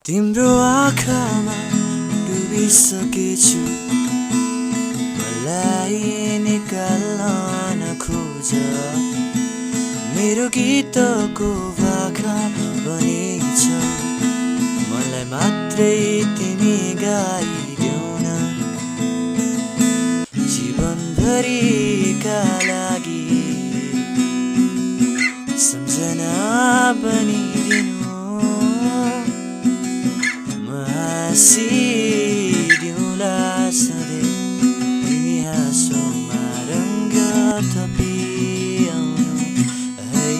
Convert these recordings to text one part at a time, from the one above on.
तिम्रो आँखामा डुबिसकेछु, मलाई निकाल्न नखोज। मेरो गीतको भाका बनेछ, मलाई मात्रै तिमी गाइदेऊ न। जीवनभरिका लागि सम्झना बनिदिनु, हाँसिदिउँला सधैँ तिमी हाँसोमा रङ्ग थपिआउनु है।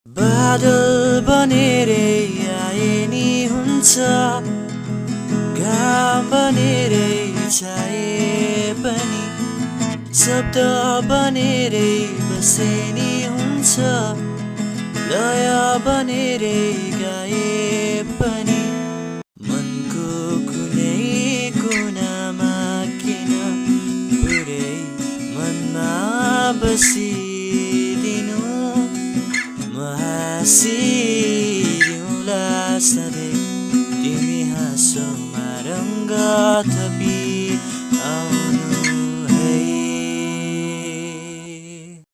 बादल बनेरै आए नि हुन्छ, घाम बनेरै छाए पनि, शब्द बनेरै बसे नि हुन्छ, लय बनेरै गाए पनि। मनको कुनै कुनामा किन पुरै मनमा बसिदिनु, म हाँसिदिउँला सधैँ तिमी हाँसोमा रङ्ग थपि